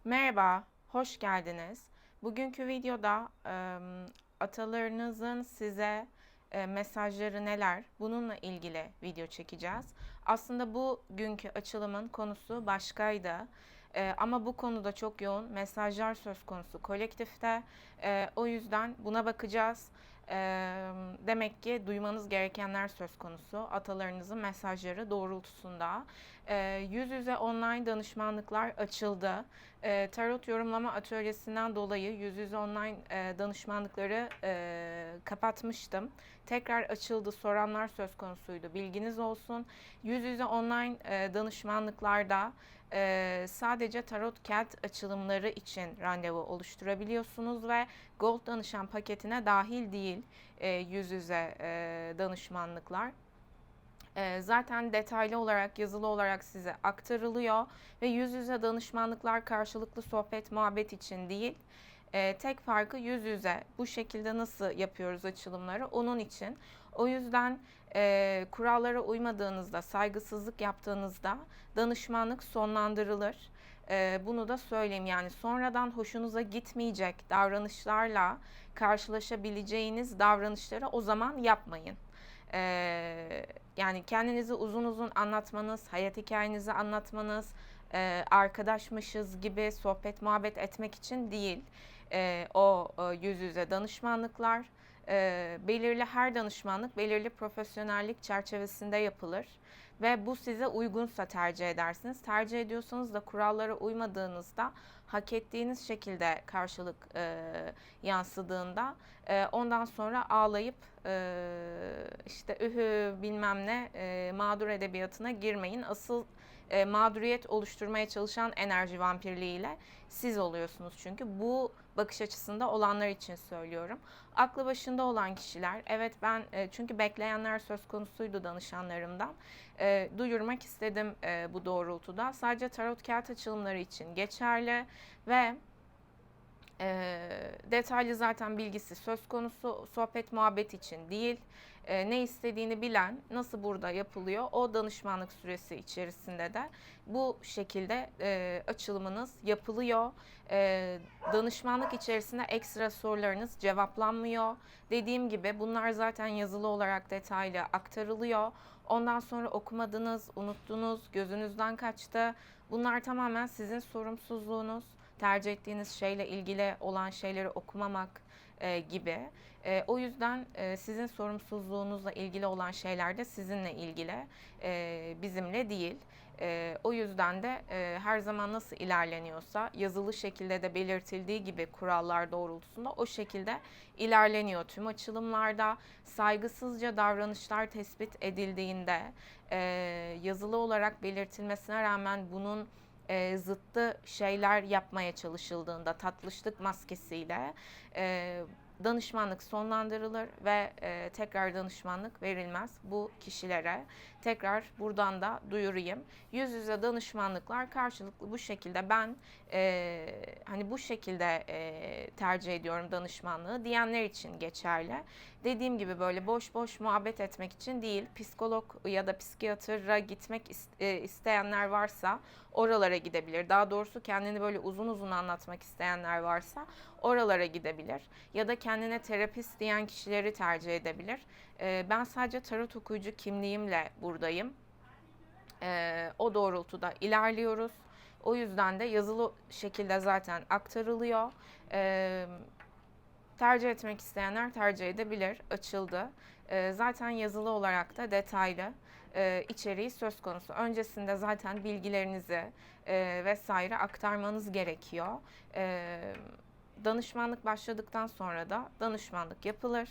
Merhaba, hoş geldiniz. Bugünkü videoda atalarınızın size mesajları neler? Bununla ilgili video çekeceğiz. Aslında bugünkü açılımın konusu başkaydı. Ama bu konuda çok yoğun mesajlar söz konusu kolektifte. O yüzden buna bakacağız. Demek ki duymanız gerekenler söz konusu. Atalarınızın mesajları doğrultusunda. Yüz yüze online danışmanlıklar açıldı. Tarot yorumlama atölyesinden dolayı yüz yüze online danışmanlıkları kapatmıştım. Tekrar açıldı, soranlar söz konusuydu. Bilginiz olsun. Yüz yüze online danışmanlıklarda sadece tarot kağıt açılımları için randevu oluşturabiliyorsunuz ve Gold danışan paketine dahil değil yüz yüze danışmanlıklar. Zaten detaylı olarak, yazılı olarak size aktarılıyor ve yüz yüze danışmanlıklar karşılıklı sohbet, muhabbet için değil. Tek farkı yüz yüze bu şekilde nasıl yapıyoruz açılımları onun için. O yüzden kurallara uymadığınızda, saygısızlık yaptığınızda danışmanlık sonlandırılır. Bunu da söyleyeyim, yani sonradan hoşunuza gitmeyecek davranışlarla karşılaşabileceğiniz davranışları o zaman yapmayın. Yani kendinizi uzun uzun anlatmanız, hayat hikayenizi anlatmanız, arkadaşmışız gibi sohbet muhabbet etmek için değil. Yüz yüze danışmanlıklar, belirli her danışmanlık belirli profesyonellik çerçevesinde yapılır. Ve bu size uygunsa tercih edersiniz. Tercih ediyorsanız da kurallara uymadığınızda hak ettiğiniz şekilde karşılık yansıdığında ondan sonra ağlayıp işte bilmem ne mağdur edebiyatına girmeyin. Asıl mağduriyet oluşturmaya çalışan enerji vampirliğiyle siz oluyorsunuz. Çünkü bu bakış açısında olanlar için söylüyorum. Aklı başında olan kişiler, evet ben çünkü bekleyenler söz konusuydu danışanlarımdan. Duyurmak istedim bu doğrultuda. Sadece tarot kağıt açılımları için geçerli ve detaylı zaten bilgisi söz konusu, sohbet muhabbet için değil. Ne istediğini bilen, nasıl burada yapılıyor, o danışmanlık süresi içerisinde de bu şekilde açılımınız yapılıyor. Danışmanlık içerisinde ekstra sorularınız cevaplanmıyor. Dediğim gibi bunlar zaten yazılı olarak detaylı aktarılıyor. Ondan sonra okumadınız, unuttunuz, gözünüzden kaçtı. Bunlar tamamen sizin sorumsuzluğunuz. Tercih ettiğiniz şeyle ilgili olan şeyleri okumamak gibi. O yüzden sizin sorumsuzluğunuzla ilgili olan şeyler de sizinle ilgili, bizimle değil. O yüzden de her zaman nasıl ilerleniyorsa yazılı şekilde de belirtildiği gibi kurallar doğrultusunda o şekilde ilerleniyor tüm açılımlarda. Saygısızca davranışlar tespit edildiğinde yazılı olarak belirtilmesine rağmen bunun zıttı şeyler yapmaya çalışıldığında tatlışlık maskesiyle danışmanlık sonlandırılır ve tekrar danışmanlık verilmez bu kişilere. Tekrar buradan da duyurayım. Yüz yüze danışmanlıklar karşılıklı bu şekilde ben hani bu şekilde tercih ediyorum danışmanlığı diyenler için geçerli. Dediğim gibi böyle boş boş muhabbet etmek için değil, psikolog ya da psikiyatra gitmek isteyenler varsa oralara gidebilir. Daha doğrusu kendini böyle uzun uzun anlatmak isteyenler varsa oralara gidebilir. Ya da kendine terapist diyen kişileri tercih edebilir. Ben sadece tarot okuyucu kimliğimle buradayım. O doğrultuda ilerliyoruz. O yüzden de yazılı şekilde zaten aktarılıyor. Tercih etmek isteyenler tercih edebilir. Açıldı. Zaten yazılı olarak da detaylı içeriği söz konusu. Öncesinde zaten bilgilerinizi vesaire aktarmanız gerekiyor. Danışmanlık başladıktan sonra da danışmanlık yapılır.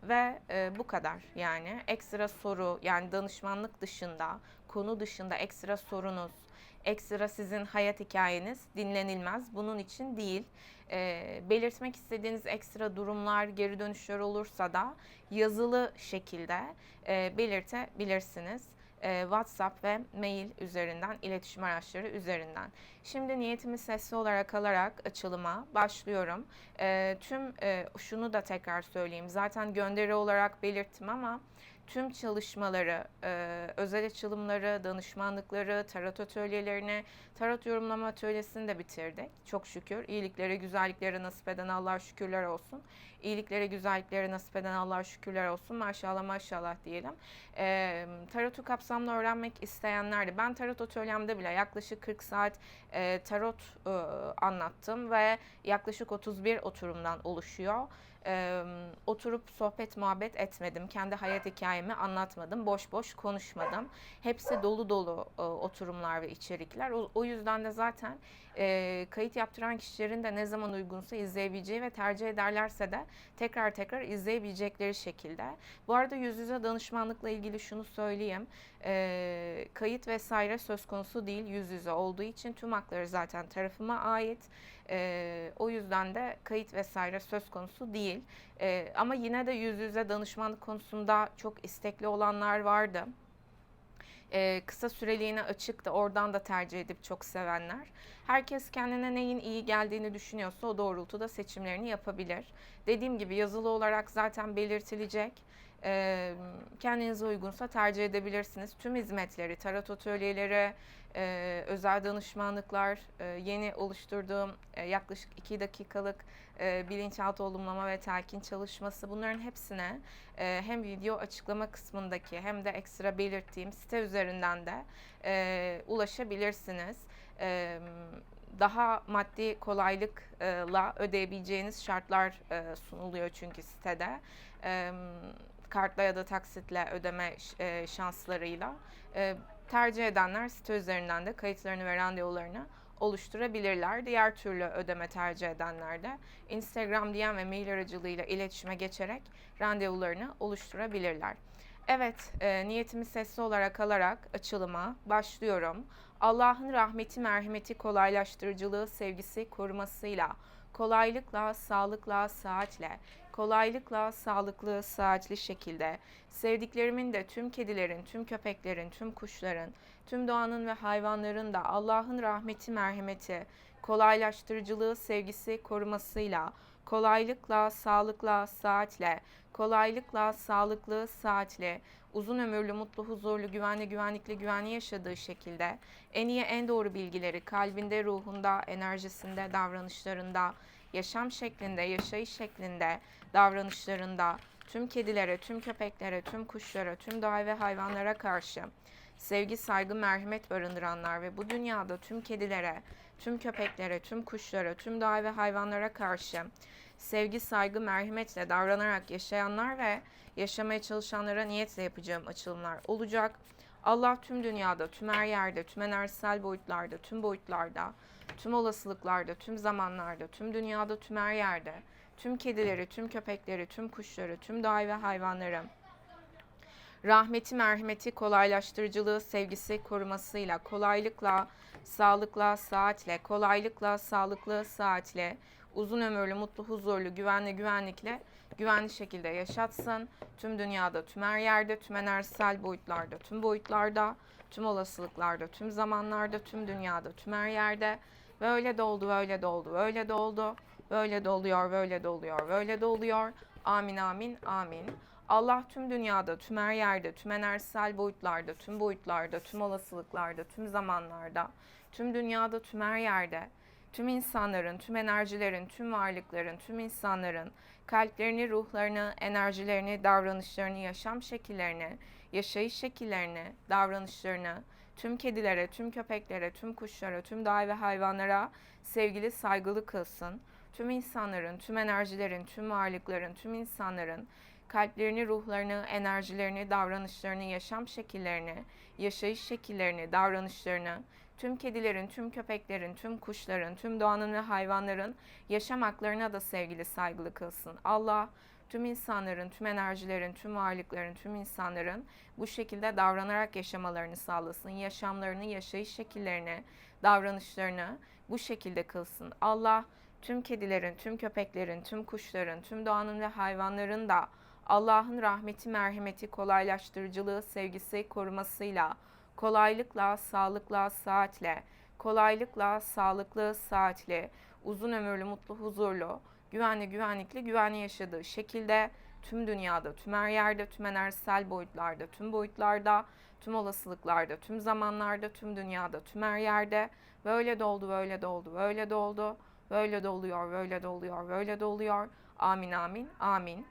Ve bu kadar. Yani ekstra soru, yani danışmanlık dışında, konu dışında ekstra sorunuz, ekstra sizin hayat hikayeniz dinlenilmez. Bunun için değil. Belirtmek istediğiniz ekstra durumlar, geri dönüşler olursa da yazılı şekilde belirtebilirsiniz. WhatsApp ve mail üzerinden, iletişim araçları üzerinden. Şimdi niyetimi sesli olarak alarak açılıma başlıyorum. Şunu da tekrar söyleyeyim. Zaten gönderi olarak belirttim ama tüm çalışmaları, özel açılımları, danışmanlıkları, tarot atölyelerini, tarot yorumlama atölyesini de bitirdik. Çok şükür. İyiliklere, güzelliklere nasip eden Allah'a şükürler olsun. İyiliklere, güzelliklere nasip eden Allah'a şükürler olsun. Maşallah maşallah diyelim. Tarotu kapsamlı öğrenmek isteyenler de, ben tarot atölyemde bile yaklaşık 40 saat tarot anlattım ve yaklaşık 31 oturumdan oluşuyor. Oturup sohbet muhabbet etmedim. Kendi hayat hikayemi anlatmadım. Boş boş konuşmadım. Hepsi dolu dolu oturumlar ve içerikler. O yüzden de zaten kayıt yaptıran kişilerin de ne zaman uygunsa izleyebileceği ve tercih ederlerse de tekrar tekrar izleyebilecekleri şekilde. Bu arada yüz yüze danışmanlıkla ilgili şunu söyleyeyim. Kayıt vesaire söz konusu değil, yüz yüze olduğu için tüm hakları zaten tarafıma ait. O yüzden de kayıt vesaire söz konusu değil. Ama yine de yüz yüze danışmanlık konusunda çok istekli olanlar vardı. Kısa süreliğine açık da oradan da tercih edip çok sevenler. Herkes kendine neyin iyi geldiğini düşünüyorsa o doğrultuda seçimlerini yapabilir. Dediğim gibi yazılı olarak zaten belirtilecek. Kendinize uygunsa tercih edebilirsiniz. Tüm hizmetleri, tarot atölyeleri, özel danışmanlıklar, yeni oluşturduğum yaklaşık 2 dakikalık bilinçaltı olumlama ve telkin çalışması, bunların hepsine hem video açıklama kısmındaki hem de ekstra belirttiğim site üzerinden de ulaşabilirsiniz. Daha maddi kolaylıkla ödeyebileceğiniz şartlar sunuluyor çünkü sitede. Kartla ya da taksitle ödeme şanslarıyla tercih edenler site üzerinden de kayıtlarını ve randevularını oluşturabilirler. Diğer türlü ödeme tercih edenler de Instagram, DM ve mail aracılığıyla iletişime geçerek randevularını oluşturabilirler. Evet, niyetimi sesli olarak alarak açılıma başlıyorum. Allah'ın rahmeti, merhameti, kolaylaştırıcılığı, sevgisi, korumasıyla, kolaylıkla, sağlıkla, sıhhatle, kolaylıkla, sağlıklı, sıhhatli şekilde, sevdiklerimin de tüm kedilerin, tüm köpeklerin, tüm kuşların, tüm doğanın ve hayvanların da Allah'ın rahmeti, merhameti, kolaylaştırıcılığı, sevgisi, korumasıyla, kolaylıkla, sağlıkla, sıhhatle, kolaylıkla, sağlıklı, sıhhatli, uzun ömürlü, mutlu, huzurlu, güvenli, güvenlikli, güvenli yaşadığı şekilde en iyi, en doğru bilgileri kalbinde, ruhunda, enerjisinde, davranışlarında, yaşam şeklinde, yaşayış şeklinde, davranışlarında, tüm kedilere, tüm köpeklere, tüm kuşlara, tüm doğa ve hayvanlara karşı sevgi, saygı, merhamet barındıranlar ve bu dünyada tüm kedilere, tüm köpeklere, tüm kuşlara, tüm doğa ve hayvanlara karşı sevgi, saygı, merhametle davranarak yaşayanlar ve yaşamaya çalışanlara niyetle yapacağım açılımlar olacak. Allah tüm dünyada, tüm her yerde, tüm enerjisel boyutlarda, tüm boyutlarda, tüm olasılıklarda, tüm zamanlarda, tüm dünyada, tüm her yerde, tüm kedileri, tüm köpekleri, tüm kuşları, tüm doğa ve hayvanları rahmeti, merhameti, kolaylaştırıcılığı, sevgisi, korumasıyla, kolaylıkla, sağlıkla, sıhhatle, kolaylıkla, sağlıklı, sıhhatle, uzun ömürlü, mutlu, huzurlu, güvenli, güvenlikle, güvenli şekilde yaşatsın. Tüm dünyada, tüm her yerde, tüm enerjisel boyutlarda, tüm boyutlarda, tüm olasılıklarda, tüm zamanlarda, tüm dünyada, tüm her yerde. Ve öyle de oldu, öyle de oldu, öyle de oldu, böyle de oluyor, böyle de oluyor, böyle de oluyor. Amin, amin, amin. Allah tüm dünyada, tüm her yerde, tüm enerjisel boyutlarda, tüm boyutlarda, tüm olasılıklarda, tüm zamanlarda, tüm dünyada, tüm her yerde, tüm insanların, tüm enerjilerin, tüm varlıkların, tüm insanların kalplerini, ruhlarını, enerjilerini, davranışlarını, yaşam şekillerini, yaşayış şekillerini, davranışlarını, tüm kedilere, tüm köpeklere, tüm kuşlara, tüm doğa ve hayvanlara sevgili, saygılı kılsın. Tüm insanların, tüm enerjilerin, tüm varlıkların, tüm insanların kalplerini, ruhlarını, enerjilerini, davranışlarını, yaşam şekillerini, yaşayış şekillerini, davranışlarını, tüm kedilerin, tüm köpeklerin, tüm kuşların, tüm doğanın ve hayvanların yaşam haklarına da sevgili, saygılı kılsın. Allah tüm insanların, tüm enerjilerin, tüm varlıkların, tüm insanların bu şekilde davranarak yaşamalarını sağlasın. Yaşamlarını, yaşayış şekillerini, davranışlarını bu şekilde kılsın. Allah tüm kedilerin, tüm köpeklerin, tüm kuşların, tüm doğanın ve hayvanların da Allah'ın rahmeti, merhameti, kolaylaştırıcılığı, sevgisi, korumasıyla, kolaylıkla, sağlıkla, sıhhatle, kolaylıkla, sağlıklı, sıhhatli, uzun ömürlü, mutlu, huzurlu, güvenli, güvenlikli, güvenli yaşadığı şekilde tüm dünyada, tüm her yerde, tüm enerjisel boyutlarda, tüm boyutlarda, tüm olasılıklarda, tüm zamanlarda, tüm dünyada, tüm her yerde. Böyle doldu, böyle doldu, böyle doldu. Böyle doluyor, böyle doluyor, böyle doluyor. Amin, amin, amin.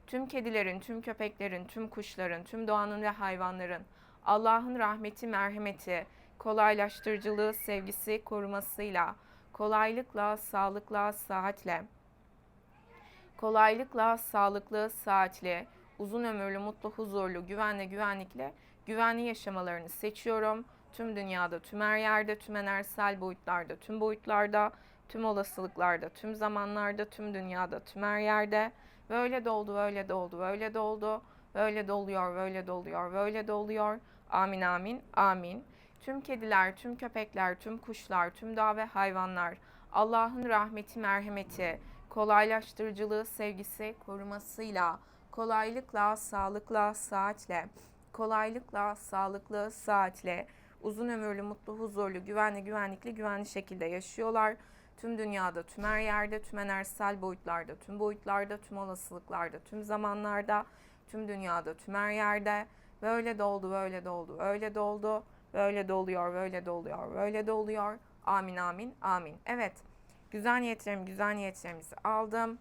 Tüm kedilerin, tüm köpeklerin, tüm kuşların, tüm doğanın ve hayvanların Allah'ın rahmeti, merhameti, kolaylaştırıcılığı, sevgisi, korumasıyla, kolaylıkla, sağlıkla, sıhhatle, kolaylıkla, sağlıklı, sıhhatli, uzun ömürlü, mutlu, huzurlu, güvenli, güvenlikle, güvenli yaşamalarını seçiyorum. Tüm dünyada, tüm her yerde, tüm enerjisel boyutlarda, tüm boyutlarda, tüm olasılıklarda, tüm zamanlarda, tüm dünyada, tüm her yerde. Böyle doldu, böyle doldu, böyle doldu. Böyle doluyor, böyle doluyor, böyle doluyor. Amin, amin, amin. Tüm kediler, tüm köpekler, tüm kuşlar, tüm doğa ve hayvanlar Allah'ın rahmeti, merhameti, kolaylaştırıcılığı, sevgisi, korumasıyla, kolaylıkla, sağlıkla, sıhhatle, kolaylıkla, sağlıklı, sıhhatle, uzun ömürlü, mutlu, huzurlu, güvenli, güvenlikli, güvenli şekilde yaşıyorlar. Tüm dünyada, tüm her yerde, tüm enerjisel boyutlarda, tüm boyutlarda, tüm olasılıklarda, tüm zamanlarda, tüm dünyada, tüm her yerde. Böyle doldu, böyle doldu, öyle doldu, böyle doluyor, böyle doluyor, böyle doluyor. Amin, amin, amin. Evet. Güzel niyetlerimizi aldım.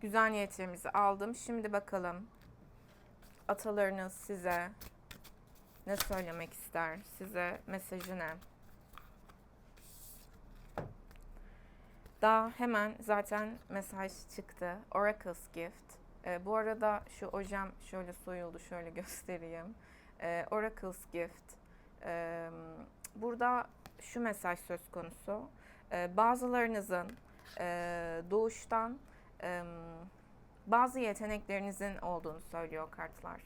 Güzel niyetlerimizi aldım. Şimdi bakalım atalarınız size ne söylemek ister? Size mesajı ne? Daha hemen zaten mesaj çıktı. Oracle's Gift. Bu arada şu ojem şöyle soyuldu. Şöyle göstereyim. Oracle's Gift. Burada şu mesaj söz konusu. Bazılarınızın doğuştan bazı yeteneklerinizin olduğunu söylüyor kartlar.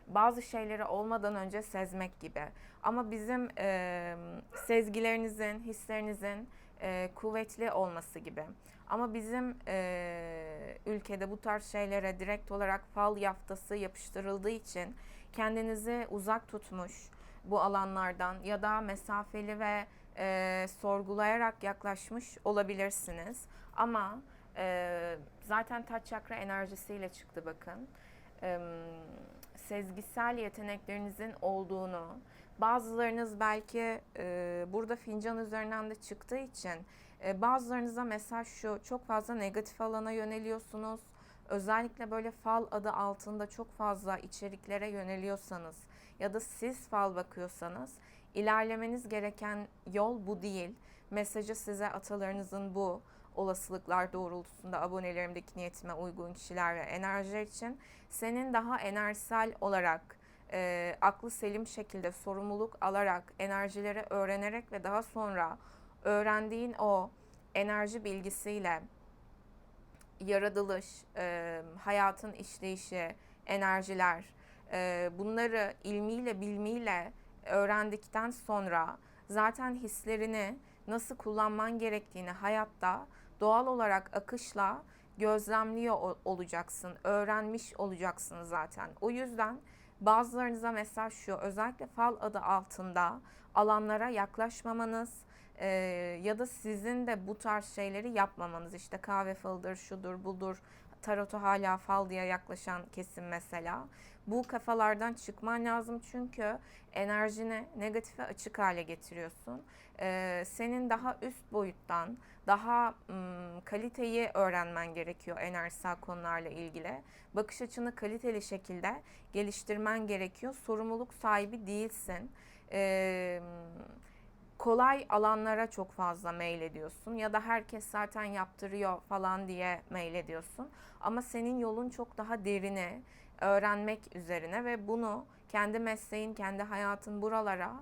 Bazı şeyleri olmadan önce sezmek gibi. Ama bizim sezgilerinizin, hislerinizin kuvvetli olması gibi. Ama bizim ülkede bu tarz şeylere direkt olarak fal yaftası yapıştırıldığı için kendinizi uzak tutmuş bu alanlardan ya da mesafeli ve sorgulayarak yaklaşmış olabilirsiniz. Ama zaten taç çakra enerjisiyle çıktı bakın. Sezgisel yeteneklerinizin olduğunu, bazılarınız belki burada fincan üzerinden de çıktığı için bazılarınıza mesaj şu: çok fazla negatif alana yöneliyorsunuz. Özellikle böyle fal adı altında çok fazla içeriklere yöneliyorsanız ya da siz fal bakıyorsanız ilerlemeniz gereken yol bu değil. Mesajı size atalarınızın bu olasılıklar doğrultusunda abonelerimdeki niyetime uygun kişiler ve enerjiler için senin daha enerjisel olarak aklı selim şekilde sorumluluk alarak, enerjileri öğrenerek ve daha sonra öğrendiğin o enerji bilgisiyle yaratılış, hayatın işleyişi, enerjiler, bunları ilmiyle, bilmiyle öğrendikten sonra zaten hislerini nasıl kullanman gerektiğini hayatta doğal olarak akışla gözlemliyor olacaksın, öğrenmiş olacaksın zaten. O yüzden bazılarınıza mesaj şu: özellikle fal adı altında alanlara yaklaşmamanız, ya da sizin de bu tarz şeyleri yapmamanız, işte kahve falıdır, şudur, budur, tarotu hala fal diye yaklaşan kesim mesela. Bu kafalardan çıkman lazım çünkü enerjini negatife açık hale getiriyorsun. Senin daha üst boyuttan, daha kaliteyi öğrenmen gerekiyor enerjisel konularla ilgili. Bakış açını kaliteli şekilde geliştirmen gerekiyor. Sorumluluk sahibi değilsin. Kolay alanlara çok fazla meylediyorsun ya da herkes zaten yaptırıyor falan diye meylediyorsun. Ama senin yolun çok daha derine, öğrenmek üzerine ve bunu kendi mesleğin, kendi hayatın buralara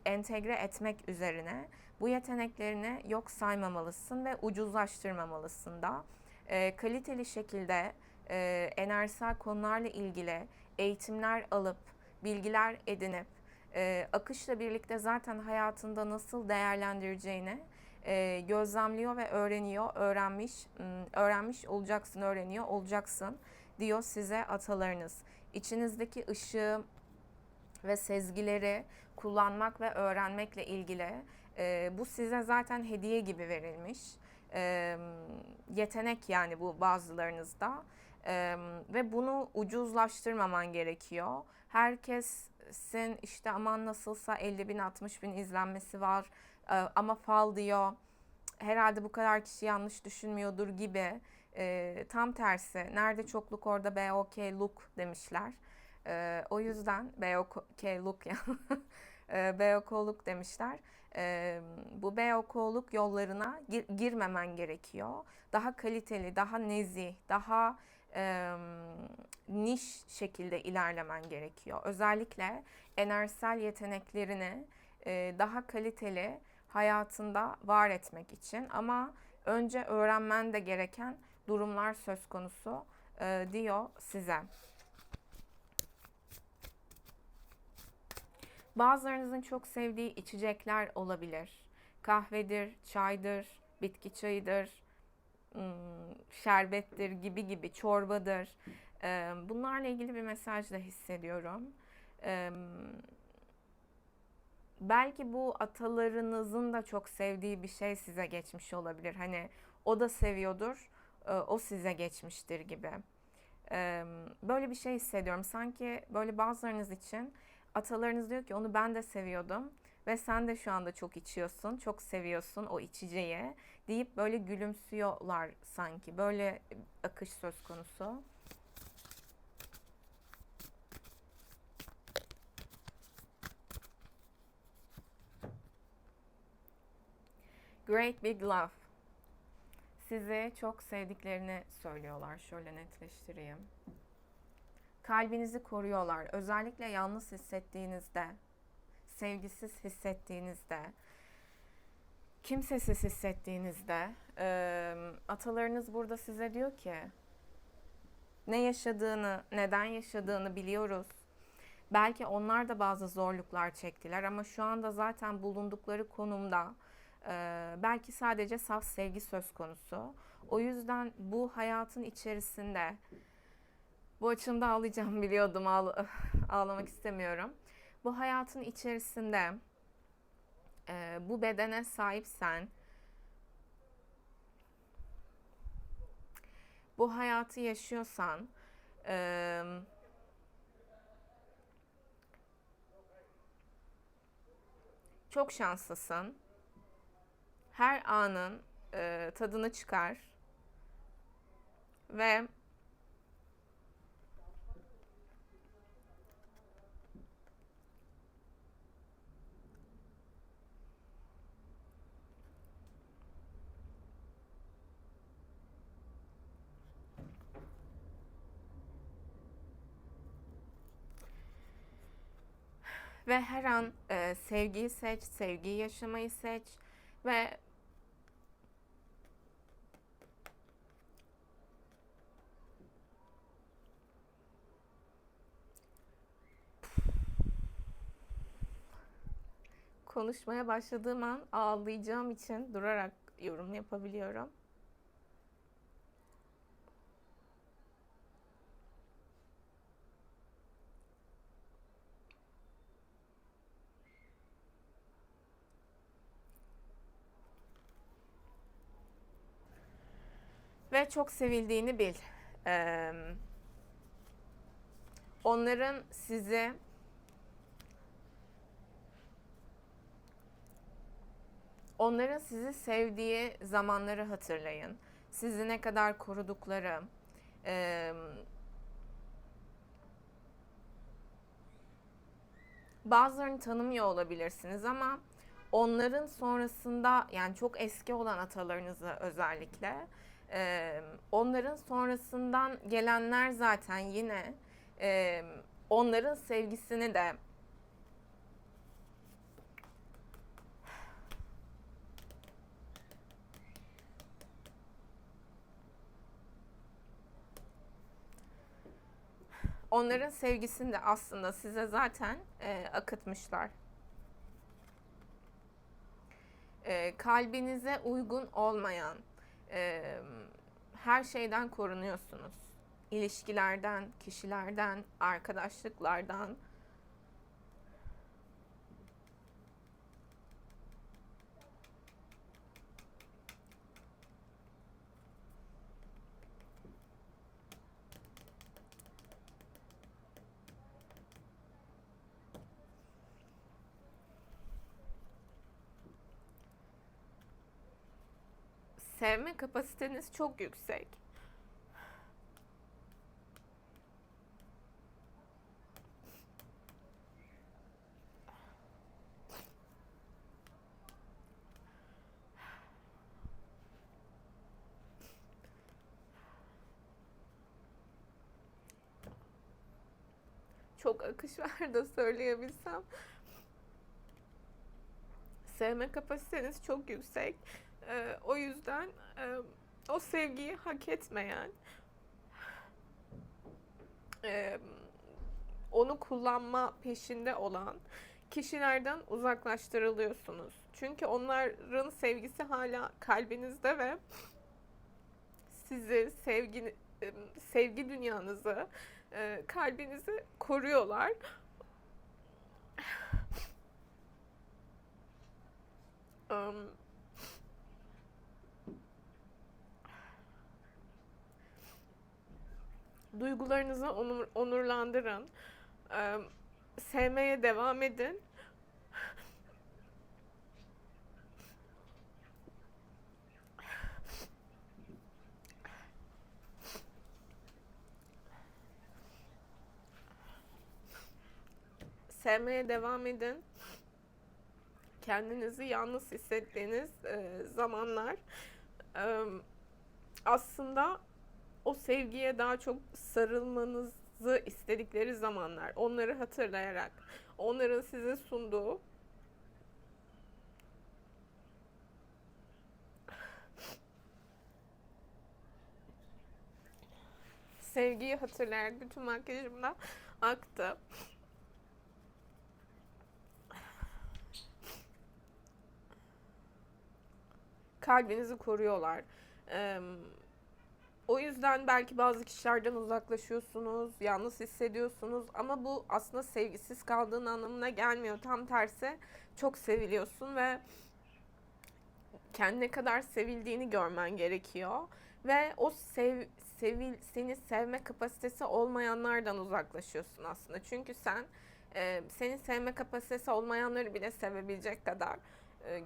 entegre etmek üzerine. Bu yeteneklerini yok saymamalısın ve ucuzlaştırmamalısın da. Kaliteli şekilde enerjisel konularla ilgili eğitimler alıp, bilgiler edinip, akışla birlikte zaten hayatında nasıl değerlendireceğini gözlemliyor ve öğrenmiş olacaksın, öğreniyor olacaksın diyor size atalarınız. İçinizdeki ışığı ve sezgileri kullanmak ve öğrenmekle ilgili Bu size zaten hediye gibi verilmiş. Yetenek yani bu bazılarınızda. Ve bunu ucuzlaştırmaman gerekiyor. Herkesin işte aman nasılsa 50 bin 60 bin izlenmesi var ama fal diyor. Herhalde bu kadar kişi yanlış düşünmüyordur gibi. Tam tersi. Nerede çokluk orada BOK-luk demişler. O yüzden BOK-luk ya BOK-luk demişler. Bu BOK-luk yollarına girmemen gerekiyor. Daha kaliteli, daha nezih, daha niş şekilde ilerlemen gerekiyor. Özellikle enerjisel yeteneklerini daha kaliteli hayatında var etmek için, ama önce öğrenmen de gereken durumlar söz konusu diyor size. Bazılarınızın çok sevdiği içecekler olabilir. Kahvedir, çaydır, bitki çayıdır, şerbettir gibi çorbadır. Bunlarla ilgili bir mesaj da hissediyorum. Belki bu atalarınızın da çok sevdiği bir şey size geçmiş olabilir. Hani o da seviyordur, o size geçmiştir gibi. Böyle bir şey hissediyorum. Sanki böyle bazılarınız için atalarınız diyor ki onu ben de seviyordum ve sen de şu anda çok içiyorsun, çok seviyorsun o içeceği deyip böyle gülümsüyorlar sanki. Böyle akış söz konusu. Great Big Love. Sizi çok sevdiklerini söylüyorlar. Şöyle netleştireyim. Kalbinizi koruyorlar. Özellikle yalnız hissettiğinizde, sevgisiz hissettiğinizde, kimsesiz hissettiğinizde atalarınız burada size diyor ki ne yaşadığını, neden yaşadığını biliyoruz. Belki onlar da bazı zorluklar çektiler ama şu anda zaten bulundukları konumda belki sadece saf sevgi söz konusu. O yüzden bu hayatın içerisinde, bu açımda ağlayacağım biliyordum, ağlamak istemiyorum. Bu hayatın içerisinde bu bedene sahipsen, bu hayatı yaşıyorsan, çok şanslısın. Her anın tadını çıkar ve her an sevgiyi seç, sevgiyi yaşamayı seç ve konuşmaya başladığım an ağlayacağım için durarak yorum yapabiliyorum. Ve çok sevildiğini bil. Onların sizi sevdiği zamanları hatırlayın. Sizi ne kadar korudukları, bazılarını tanımıyor olabilirsiniz ama onların sonrasında, yani çok eski olan atalarınızı özellikle, onların sonrasından gelenler zaten yine onların sevgisini de aslında size zaten akıtmışlar. Kalbinize uygun olmayan her şeyden korunuyorsunuz. İlişkilerden, kişilerden, arkadaşlıklardan. Sevme kapasiteniz çok yüksek. Çok akış var da söyleyebilsem. Sevme kapasiteniz çok yüksek. O yüzden o sevgiyi hak etmeyen, onu kullanma peşinde olan kişilerden uzaklaştırılıyorsunuz. Çünkü onların sevgisi hala kalbinizde ve sizi, sevgi dünyanızı, kalbinizi koruyorlar. Duygularınızı onurlandırın. Sevmeye devam edin. Sevmeye devam edin. Kendinizi yalnız hissettiğiniz zamanlar aslında o sevgiye daha çok sarılmanızı istedikleri zamanlar. Onları hatırlayarak, onların size sunduğu sevgiyi hatırlayarak bütün makyajımda aktı. Kalbinizi koruyorlar. O yüzden belki bazı kişilerden uzaklaşıyorsunuz, yalnız hissediyorsunuz ama bu aslında sevgisiz kaldığın anlamına gelmiyor. Tam tersi, çok seviliyorsun ve kendine kadar sevildiğini görmen gerekiyor. Ve o seni sevme kapasitesi olmayanlardan uzaklaşıyorsun aslında. Çünkü sen senin sevme kapasitesi olmayanları bile sevebilecek kadar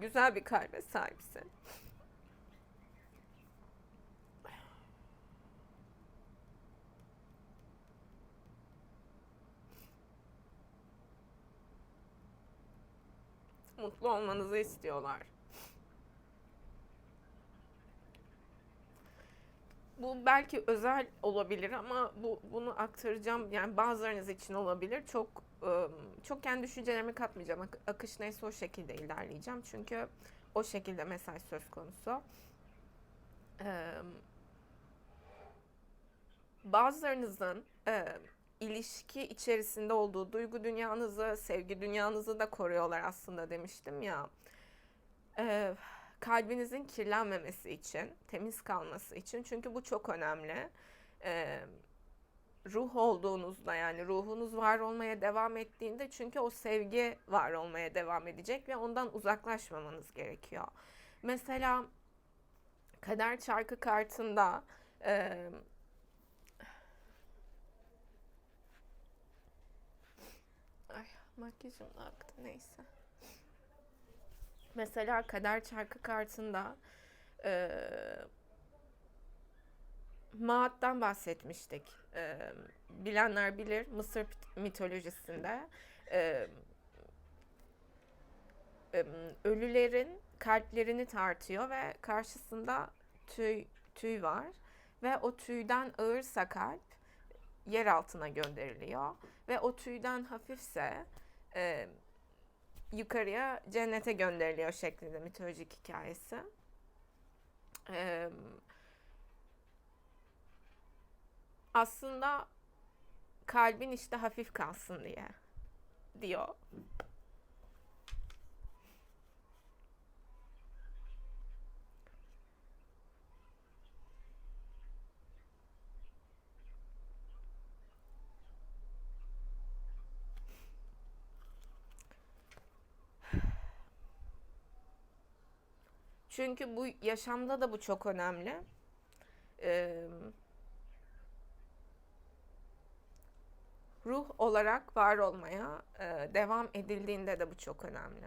güzel bir kalbe sahipsin. Mutlu olmanızı istiyorlar. Bu belki özel olabilir ama bunu aktaracağım. Yani bazılarınız için olabilir. Çok kendi düşüncelerimi katmayacağım. Akış neyse o şekilde ilerleyeceğim. Çünkü o şekilde mesaj söz konusu. Bazılarınızın ilişki içerisinde olduğu duygu dünyanızı, sevgi dünyanızı da koruyorlar aslında demiştim ya. Kalbinizin kirlenmemesi için, temiz kalması için. Çünkü bu çok önemli. Ruh olduğunuzda, yani ruhunuz var olmaya devam ettiğinde, çünkü o sevgi var olmaya devam edecek ve ondan uzaklaşmamanız gerekiyor. Mesela kader çarkı kartında ay, makyajım da aktı, neyse. Mesela kader çarkı kartında Maat'tan bahsetmiştik. Bilenler bilir, Mısır mitolojisinde ölülerin kalplerini tartıyor ve karşısında tüy var ve o tüyden ağırsa kalp yer altına gönderiliyor ve o tüyden hafifse yukarıya, cennete gönderiliyor şeklinde mitolojik hikayesi. Aslında kalbin işte hafif kalsın diye diyor. Çünkü bu yaşamda da bu çok önemli. Ruh olarak var olmaya devam edildiğinde de bu çok önemli.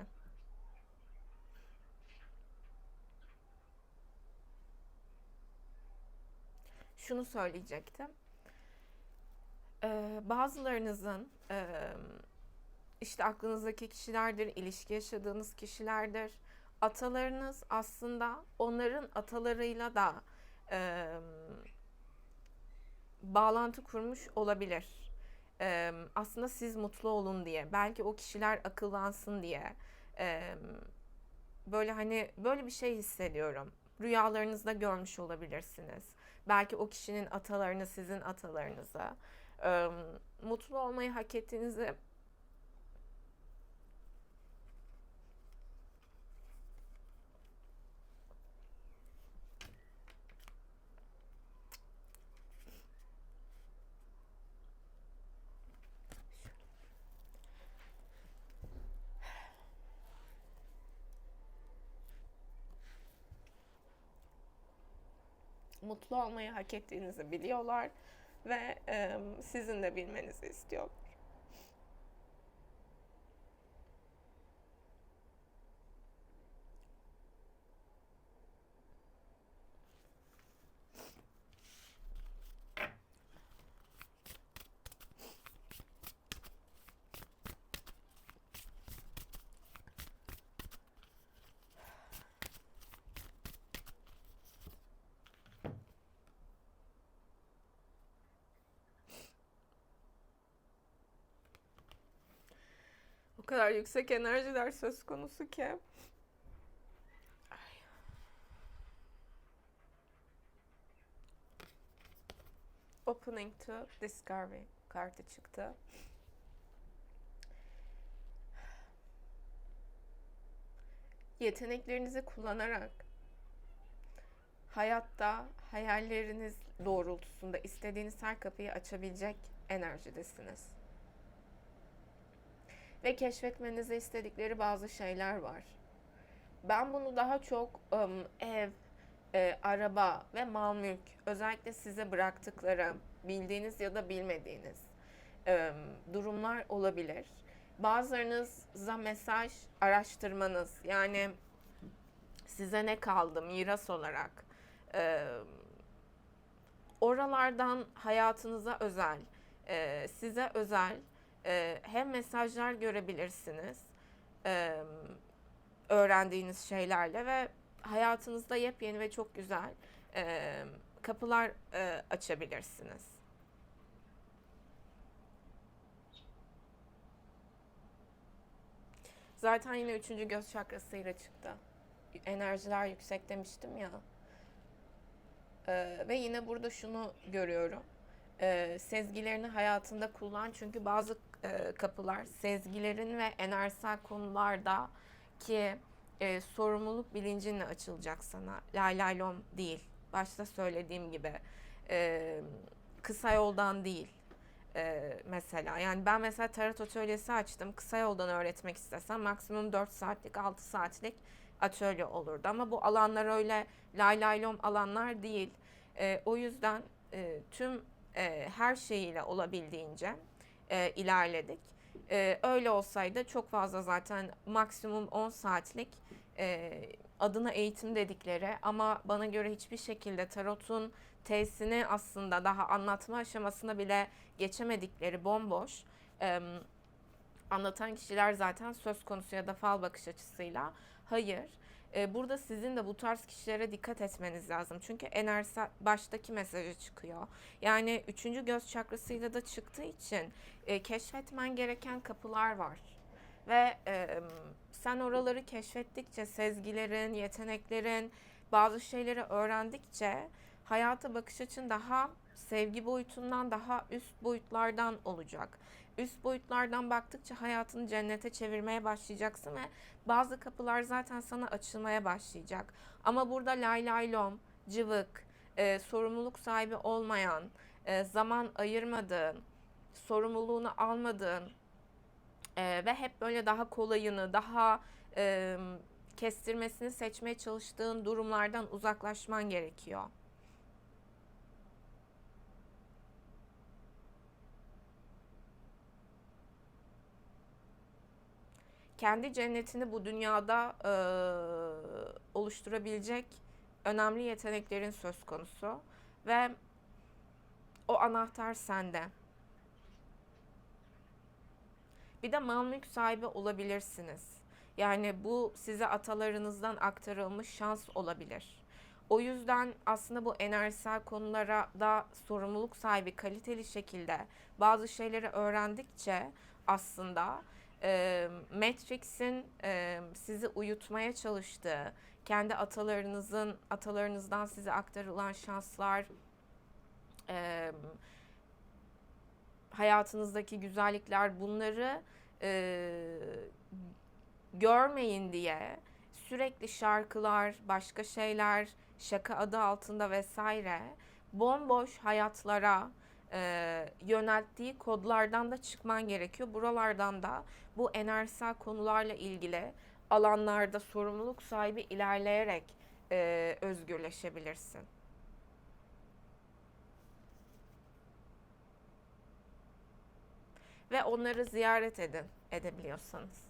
şunu söyleyecektim. Bazılarınızın işte aklınızdaki kişilerdir, ilişki yaşadığınız kişilerdir. Atalarınız aslında onların atalarıyla da bağlantı kurmuş olabilir. Aslında siz mutlu olun diye, belki o kişiler akıllansın diye. Böyle hani böyle bir şey hissediyorum. Rüyalarınızda görmüş olabilirsiniz. Belki o kişinin atalarını sizin atalarınıza. Mutlu olmayı hak ettiğinizi mutlu olmayı hak ettiğinizi biliyorlar ve sizin de bilmenizi istiyorlar. O kadar yüksek enerjiler söz konusu ki. Opening to Discovery kartı çıktı. Yeteneklerinizi kullanarak hayatta hayalleriniz doğrultusunda istediğiniz her kapıyı açabilecek enerjidesiniz. Ve keşfetmenizi istedikleri bazı şeyler var. Ben bunu daha çok ev, araba ve mal mülk, özellikle size bıraktıkları bildiğiniz ya da bilmediğiniz durumlar olabilir. Bazılarınıza mesaj araştırmanız, yani size ne kaldı miras olarak, oralardan hayatınıza özel, size özel hem mesajlar görebilirsiniz öğrendiğiniz şeylerle ve hayatınızda yepyeni ve çok güzel kapılar açabilirsiniz. Zaten yine 3. göz çakrasıyla çıktı. Enerjiler yüksek demiştim ya. Ve yine burada şunu görüyorum. Sezgilerini hayatında kullan, çünkü bazı kapılar sezgilerin ve enerjisel konularda ki sorumluluk bilincinle açılacak sana. Lay lay lom değil. Başta söylediğim gibi kısa yoldan değil. Mesela yani ben mesela tarot atölyesi açtım. Kısa yoldan öğretmek istesem maksimum 4 saatlik 6 saatlik atölye olurdu. Ama bu alanlar öyle lay lay lom alanlar değil. O yüzden tüm her şeyiyle olabildiğince ilerledik. Öyle olsaydı çok fazla, zaten maksimum 10 saatlik adına eğitim dedikleri ama bana göre hiçbir şekilde tarotun T'sini aslında daha anlatma aşamasına bile geçemedikleri bomboş anlatan kişiler zaten söz konusu, ya da fal bakış açısıyla. Hayır. Burada sizin de bu tarz kişilere dikkat etmeniz lazım. Çünkü enerjisi baştaki mesajı çıkıyor. Yani 3. göz çakrasıyla da çıktığı için keşfetmen gereken kapılar var. Ve sen oraları keşfettikçe, sezgilerin, yeteneklerin, bazı şeyleri öğrendikçe hayata bakış açın daha sevgi boyutundan, daha üst boyutlardan olacak. Üst boyutlardan baktıkça hayatını cennete çevirmeye başlayacaksın ve bazı kapılar zaten sana açılmaya başlayacak. Ama burada lay lay lom, cıvık, sorumluluk sahibi olmayan, zaman ayırmadığın, sorumluluğunu almadığın ve hep böyle daha kolayını, daha kestirmesini seçmeye çalıştığın durumlardan uzaklaşman gerekiyor. Kendi cennetini bu dünyada oluşturabilecek önemli yeteneklerin söz konusu ve O anahtar sende. Bir de mal mülk sahibi olabilirsiniz. Yani bu size atalarınızdan aktarılmış şans olabilir. O yüzden aslında bu enerjisel konulara da sorumluluk sahibi kaliteli şekilde bazı şeyleri öğrendikçe aslında Matrix'in sizi uyutmaya çalıştığı, kendi atalarınızdan size aktarılan şanslar, e, hayatınızdaki güzellikler, bunları görmeyin diye sürekli şarkılar, başka şeyler, şaka adı altında vesaire bomboş hayatlara yönelttiği kodlardan da çıkman gerekiyor. Buralardan da bu enerjisel konularla ilgili alanlarda sorumluluk sahibi ilerleyerek özgürleşebilirsin. Ve onları ziyaret edin, edebiliyorsanız.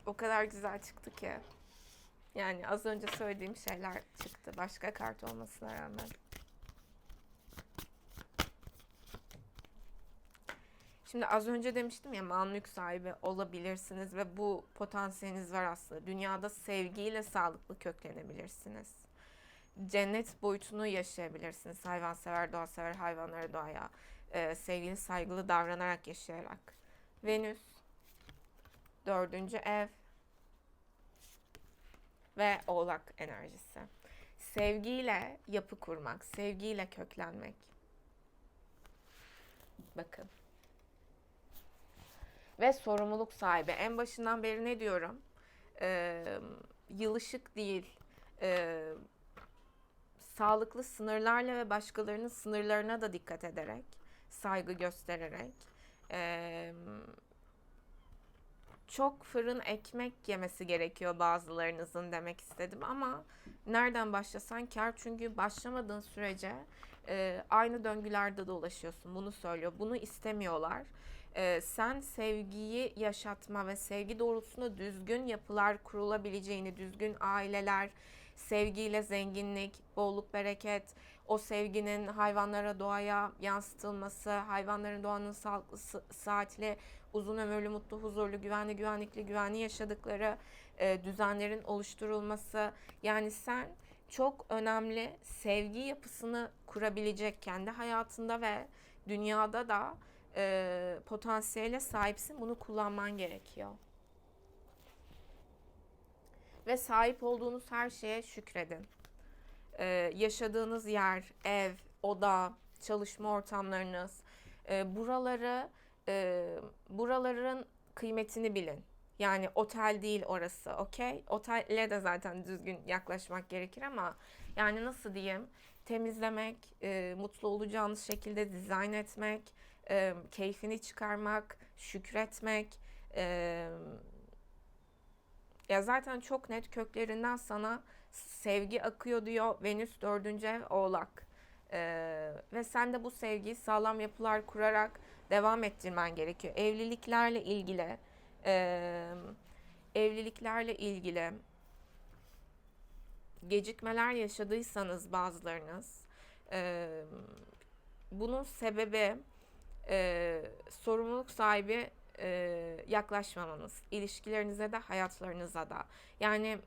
O kadar güzel çıktı ki. Yani az önce söylediğim şeyler çıktı. Başka kart olmasına rağmen. Şimdi az önce demiştim ya, mal mülk sahibi olabilirsiniz ve bu potansiyeliniz var aslında. Dünyada sevgiyle sağlıklı köklenebilirsiniz. Cennet boyutunu yaşayabilirsiniz. Hayvansever, doğasever, hayvanlara, doğaya sevgili, saygılı davranarak, yaşayarak. Venüs, 4. ev ve Oğlak enerjisi. Sevgiyle yapı kurmak, sevgiyle köklenmek. Bakın. Ve sorumluluk sahibi. En başından beri ne diyorum? Yılışık değil, sağlıklı sınırlarla ve başkalarının sınırlarına da dikkat ederek, saygı göstererek, çok fırın ekmek yemesi gerekiyor bazılarınızın demek istedim, ama nereden başlasan kâr, çünkü başlamadığın sürece aynı döngülerde dolaşıyorsun. Bunu söylüyor. Bunu istemiyorlar. Sen sevgiyi yaşatma ve sevgi doğrultusunda düzgün yapılar kurulabileceğini, düzgün aileler, sevgiyle zenginlik, bolluk, bereket, o sevginin hayvanlara, doğaya yansıtılması, hayvanların, doğanın sağlıklı, saatli, uzun ömürlü, mutlu, huzurlu, güvenli, güvenlikli, güvenli yaşadıkları düzenlerin oluşturulması. Yani sen çok önemli sevgi yapısını kurabilecek kendi hayatında ve dünyada da potansiyele sahipsin. Bunu kullanman gerekiyor. Ve sahip olduğunuz her şeye şükredin. Yaşadığınız yer, ev, oda, çalışma ortamlarınız, buraların kıymetini bilin. Yani otel değil orası, okey? Otele de zaten düzgün yaklaşmak gerekir, ama yani nasıl diyeyim? Temizlemek, mutlu olacağınız şekilde dizayn etmek, keyfini çıkarmak, şükretmek. Ya zaten çok net köklerinden sana sevgi akıyor diyor. Venüs 4. ev Oğlak. Ve sen de bu sevgiyi sağlam yapılar kurarak devam ettirmen gerekiyor. Evliliklerle ilgili gecikmeler yaşadıysanız bazılarınız, bunun sebebi sorumluluk sahibi yaklaşmamanız, ilişkilerinize de hayatlarınıza da. Yani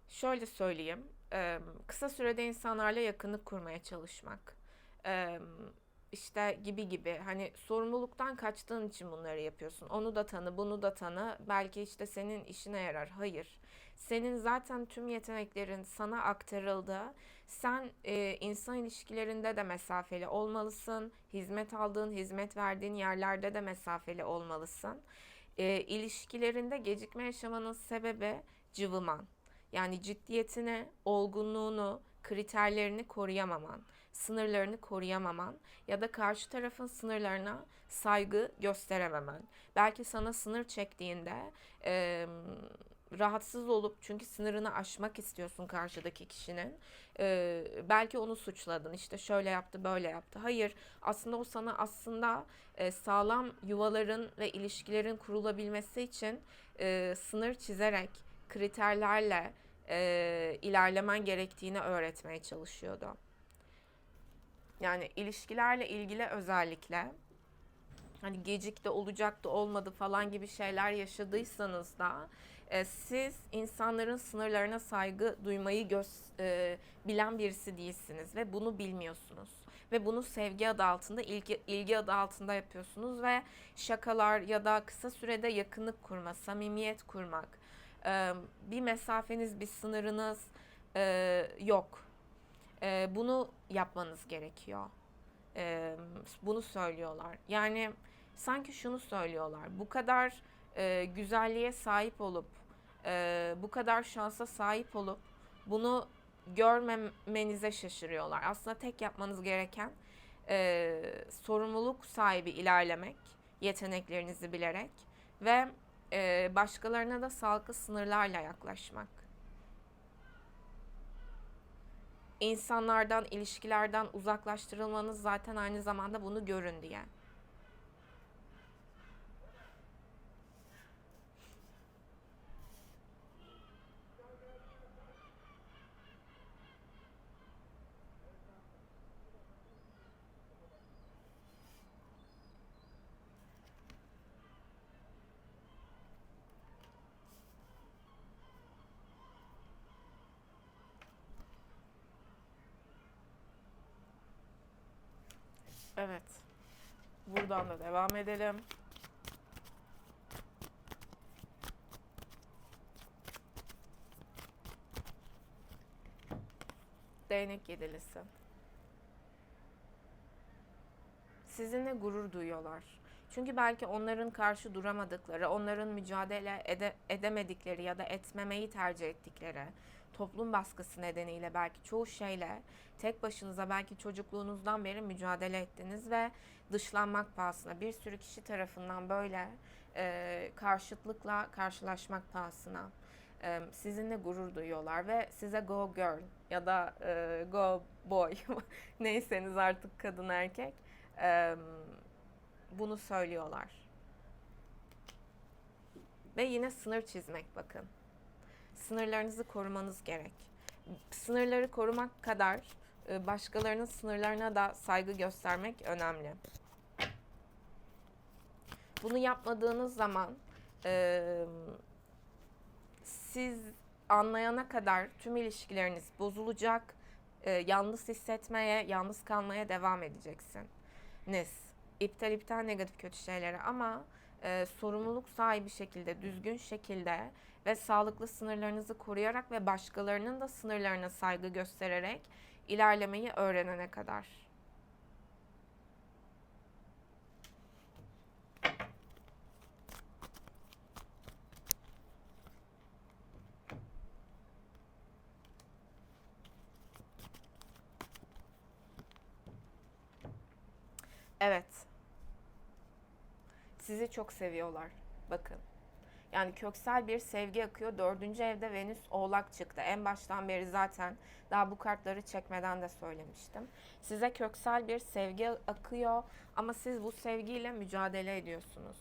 şöyle söyleyeyim, kısa sürede insanlarla yakınlık kurmaya çalışmak, işte gibi gibi, hani sorumluluktan kaçtığın için bunları yapıyorsun. Onu da tanı, bunu da tanı, belki işte senin işine yarar. Hayır. Senin zaten tüm yeteneklerin sana aktarıldı. Sen insan ilişkilerinde de mesafeli olmalısın. Hizmet aldığın, hizmet verdiğin yerlerde de mesafeli olmalısın. İlişkilerinde gecikme yaşamanın sebebi cıvıman. Yani ciddiyetini, olgunluğunu, kriterlerini koruyamaman. sınırlarını koruyamaman ya da karşı tarafın sınırlarına saygı gösterememen. Belki sana sınır çektiğinde rahatsız olup çünkü sınırını aşmak istiyorsun karşıdaki kişinin. Belki onu suçladın, işte şöyle yaptı böyle yaptı. Hayır, aslında o sana sağlam yuvaların ve ilişkilerin kurulabilmesi için sınır çizerek, kriterlerle ilerlemen gerektiğini öğretmeye çalışıyordu. Yani ilişkilerle ilgili özellikle hani gecikti, olacaktı, olmadı falan gibi şeyler yaşadıysanız da siz insanların sınırlarına saygı duymayı bilen birisi değilsiniz ve bunu bilmiyorsunuz. Ve bunu sevgi adı altında, ilgi adı altında yapıyorsunuz ve şakalar ya da kısa sürede yakınlık kurma, samimiyet kurmak, bir mesafeniz, bir sınırınız yok. Bunu yapmanız gerekiyor. Bunu söylüyorlar. Yani sanki şunu söylüyorlar. Bu kadar güzelliğe sahip olup, bu kadar şansa sahip olup bunu görmemenize şaşırıyorlar. Aslında tek yapmanız gereken sorumluluk sahibi ilerlemek, yeteneklerinizi bilerek ve başkalarına da sağlıklı sınırlarla yaklaşmak. İnsanlardan, ilişkilerden uzaklaştırılmanız zaten aynı zamanda bunu görün diye. Evet. Buradan da devam edelim. Değnek yedilisi. Sizinle gurur duyuyorlar. Çünkü belki onların karşı duramadıkları, onların mücadele edemedikleri ya da etmemeyi tercih ettikleri toplum baskısı nedeniyle belki çoğu şeyle tek başınıza belki çocukluğunuzdan beri mücadele ettiniz ve dışlanmak pahasına bir sürü kişi tarafından böyle karşıtlıkla karşılaşmak pahasına sizinle gurur duyuyorlar ve size go girl ya da go boy neyseniz artık kadın erkek bunu söylüyorlar. Ve yine sınır çizmek bakın. Sınırlarınızı korumanız gerek. Sınırları korumak kadar başkalarının sınırlarına da saygı göstermek önemli. Bunu yapmadığınız zaman siz anlayana kadar tüm ilişkileriniz bozulacak, yalnız hissetmeye, yalnız kalmaya devam edeceksiniz. İptal negatif kötü şeylere ama sorumluluk sahibi şekilde, düzgün şekilde ve sağlıklı sınırlarınızı koruyarak ve başkalarının da sınırlarına saygı göstererek ilerlemeyi öğrenene kadar. Evet. Sizi çok seviyorlar. Bakın. Yani köksel bir sevgi akıyor. 4. evde Venüs Oğlak çıktı. En baştan beri zaten daha bu kartları çekmeden de söylemiştim. Size köksel bir sevgi akıyor ama siz bu sevgiyle mücadele ediyorsunuz.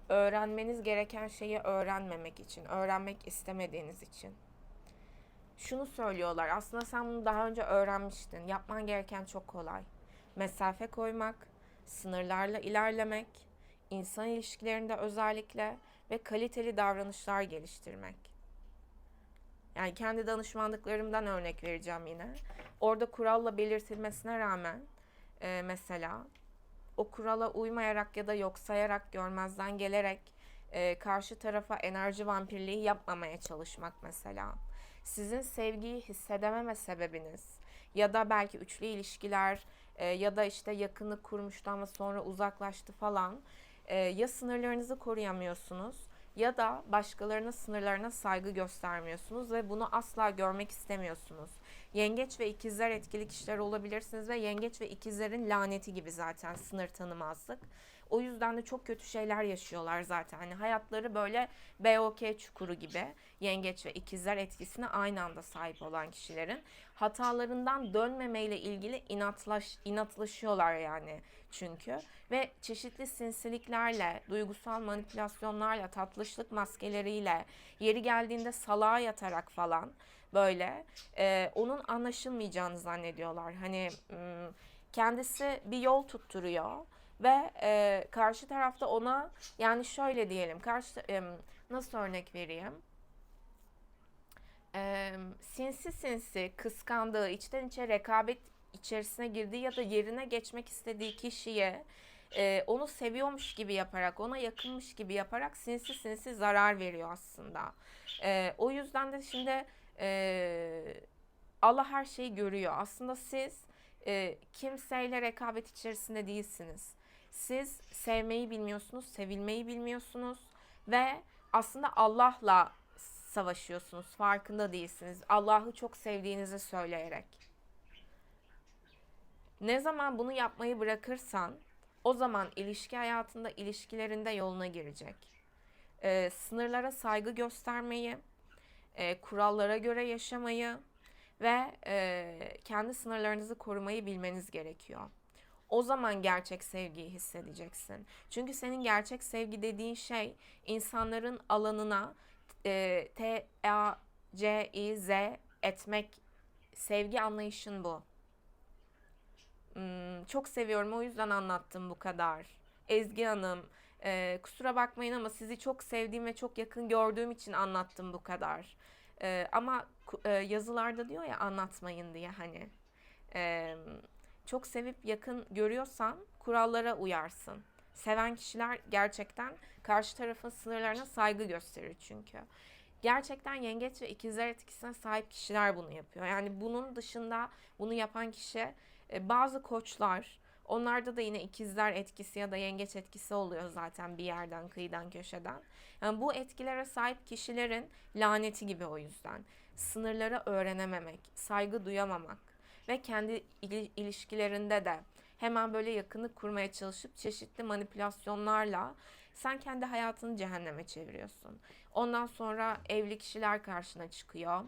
Öğrenmeniz gereken şeyi öğrenmemek için, öğrenmek istemediğiniz için. Şunu söylüyorlar. Aslında sen bunu daha önce öğrenmiştin. Yapman gereken çok kolay. Mesafe koymak, sınırlarla ilerlemek, insan ilişkilerinde özellikle ve kaliteli davranışlar geliştirmek. Yani kendi danışmanlıklarımdan örnek vereceğim yine. Orada kuralla belirtilmesine rağmen mesela o kurala uymayarak ya da yok sayarak, görmezden gelerek karşı tarafa enerji vampirliği yapmamaya çalışmak mesela. Sizin sevgiyi hissedememe sebebiniz ya da belki üçlü ilişkiler ya da işte yakınlık kurmuştu ama sonra uzaklaştı falan. Ya sınırlarınızı koruyamıyorsunuz ya da başkalarının sınırlarına saygı göstermiyorsunuz ve bunu asla görmek istemiyorsunuz. Yengeç ve ikizler etkili kişiler olabilirsiniz ve yengeç ve ikizlerin laneti gibi zaten sınır tanımazlık. O yüzden de çok kötü şeyler yaşıyorlar zaten. Hani hayatları böyle BOK çukuru gibi. Yengeç ve ikizler etkisine aynı anda sahip olan kişilerin hatalarından dönmemeyle ilgili inatlaşıyorlar yani çünkü. Ve çeşitli sinsiliklerle, duygusal manipülasyonlarla, tatlışlık maskeleriyle, yeri geldiğinde salağa yatarak falan böyle onun anlaşılmayacağını zannediyorlar. Hani kendisi bir yol tutturuyor ve karşı tarafta ona, yani şöyle diyelim, nasıl örnek vereyim? Sinsi sinsi kıskandığı, içten içe rekabet içerisine girdiği ya da yerine geçmek istediği kişiye onu seviyormuş gibi yaparak, ona yakınmış gibi yaparak sinsi sinsi zarar veriyor aslında. O yüzden de şimdi Allah her şeyi görüyor. Aslında siz kimseyle rekabet içerisinde değilsiniz. Siz sevmeyi bilmiyorsunuz, sevilmeyi bilmiyorsunuz ve aslında Allah'la savaşıyorsunuz. Farkında değilsiniz. Allah'ı çok sevdiğinizi söyleyerek. Ne zaman bunu yapmayı bırakırsan o zaman ilişki hayatında, ilişkilerinde yoluna girecek. Sınırlara saygı göstermeyi, kurallara göre yaşamayı ve kendi sınırlarınızı korumayı bilmeniz gerekiyor. O zaman gerçek sevgiyi hissedeceksin. Çünkü senin gerçek sevgi dediğin şey insanların alanına T-A-C-I-Z etmek. Sevgi anlayışın bu. Çok seviyorum, o yüzden anlattım bu kadar. Ezgi Hanım, kusura bakmayın ama sizi çok sevdiğim ve çok yakın gördüğüm için anlattım bu kadar. Ama yazılarda diyor ya anlatmayın diye hani. E, Çok sevip yakın görüyorsan kurallara uyarsın. Seven kişiler gerçekten karşı tarafın sınırlarına saygı gösterir çünkü. Gerçekten yengeç ve ikizler etkisine sahip kişiler bunu yapıyor. Yani bunun dışında bunu yapan kişi bazı koçlar, onlarda da yine ikizler etkisi ya da yengeç etkisi oluyor zaten bir yerden, kıyıdan, köşeden. Yani bu etkilere sahip kişilerin laneti gibi o yüzden. Sınırları öğrenememek, saygı duyamamak ve kendi ilişkilerinde de hemen böyle yakınlık kurmaya çalışıp çeşitli manipülasyonlarla sen kendi hayatını cehenneme çeviriyorsun. Ondan sonra evli kişiler karşına çıkıyor.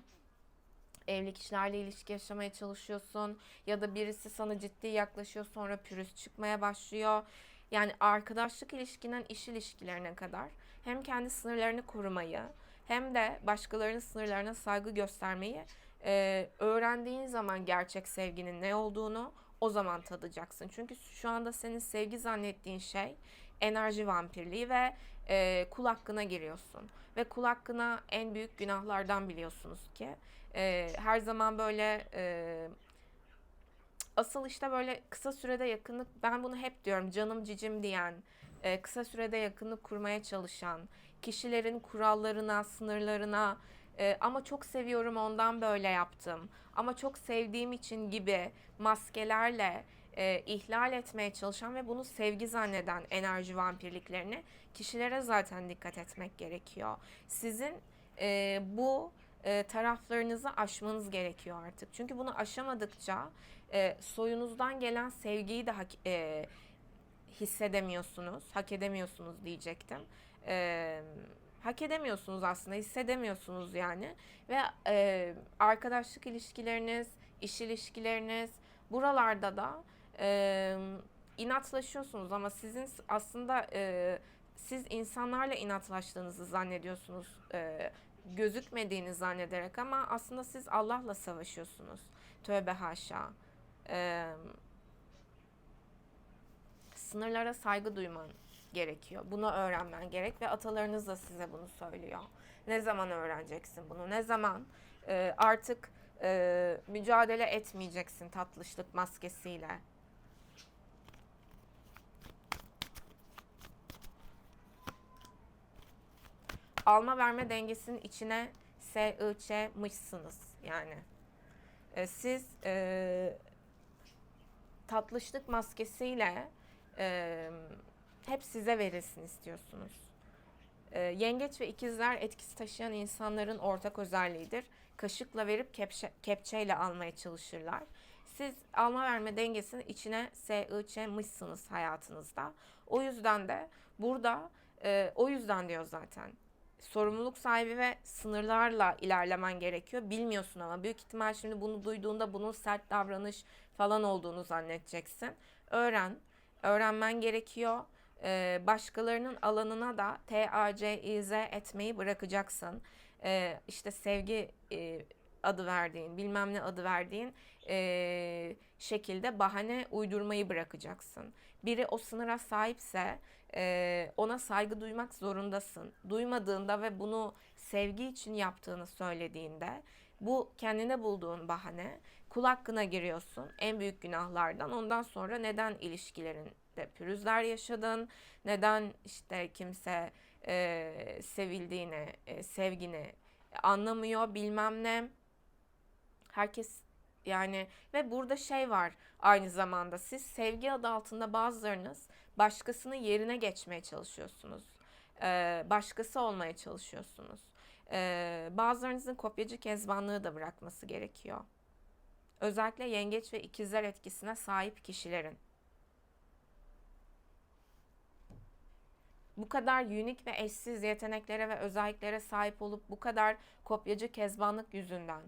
Evli kişilerle ilişki yaşamaya çalışıyorsun ya da birisi sana ciddi yaklaşıyor, sonra pürüz çıkmaya başlıyor. Yani arkadaşlık ilişkinden iş ilişkilerine kadar hem kendi sınırlarını korumayı hem de başkalarının sınırlarına saygı göstermeyi öğrendiğin zaman gerçek sevginin ne olduğunu o zaman tadacaksın. Çünkü şu anda senin sevgi zannettiğin şey enerji vampirliği ve kul hakkına giriyorsun. Ve kul hakkına en büyük günahlardan biliyorsunuz ki. Her zaman böyle asıl işte böyle kısa sürede yakınlık, ben bunu hep diyorum, canım cicim diyen, kısa sürede yakınlık kurmaya çalışan, kişilerin kurallarına, sınırlarına ama çok seviyorum ondan böyle yaptım, ama çok sevdiğim için gibi maskelerle ihlal etmeye çalışan ve bunu sevgi zanneden enerji vampirliklerini kişilere zaten dikkat etmek gerekiyor. Sizin bu taraflarınızı aşmanız gerekiyor artık. Çünkü bunu aşamadıkça soyunuzdan gelen sevgiyi de hissedemiyorsunuz, hak edemiyorsunuz diyecektim. Hak edemiyorsunuz aslında, hissedemiyorsunuz yani. Ve arkadaşlık ilişkileriniz, iş ilişkileriniz, buralarda da inatlaşıyorsunuz ama sizin aslında siz insanlarla inatlaştığınızı zannediyorsunuz. Gözükmediğini zannederek, ama aslında siz Allah'la savaşıyorsunuz. Tövbe haşa. Sınırlara saygı duyman gerekiyor. Bunu öğrenmen gerek ve atalarınız da size bunu söylüyor. Ne zaman öğreneceksin bunu? Ne zaman artık mücadele etmeyeceksin tatlışlık maskesiyle? Alma verme dengesinin içine sıçmışsınız yani. Siz tatlışlık maskesiyle hep size verilsin istiyorsunuz. Yengeç ve ikizler etkisi taşıyan insanların ortak özelliğidir. kaşıkla verip kepçeyle almaya çalışırlar. Siz alma verme dengesini içine sıçmışsınız hayatınızda. O yüzden de burada o yüzden diyor zaten. Sorumluluk sahibi ve sınırlarla ilerlemen gerekiyor. Bilmiyorsun ama büyük ihtimal şimdi bunu duyduğunda bunun sert davranış falan olduğunu zannedeceksin. Öğren. Öğrenmen gerekiyor. Başkalarının alanına da taciz etmeyi bırakacaksın. İşte sevgi adı verdiğin, bilmem ne adı verdiğin şekilde bahane uydurmayı bırakacaksın. Biri o sınıra sahipse ona saygı duymak zorundasın. Duymadığında ve bunu sevgi için yaptığını söylediğinde bu kendine bulduğun bahane, kul hakkına giriyorsun en büyük günahlardan. Ondan sonra neden ilişkilerinde pürüzler yaşadın, neden işte kimse sevildiğini, sevgini anlamıyor bilmem ne. Herkes yani ve burada şey var aynı zamanda siz sevgi adı altında bazılarınız başkasının yerine geçmeye çalışıyorsunuz. Başkası olmaya çalışıyorsunuz. Bazılarınızın kopyacı kezbanlığı da bırakması gerekiyor. Özellikle yengeç ve ikizler etkisine sahip kişilerin. Bu kadar unik ve eşsiz yeteneklere ve özelliklere sahip olup bu kadar kopyacı kezbanlık yüzünden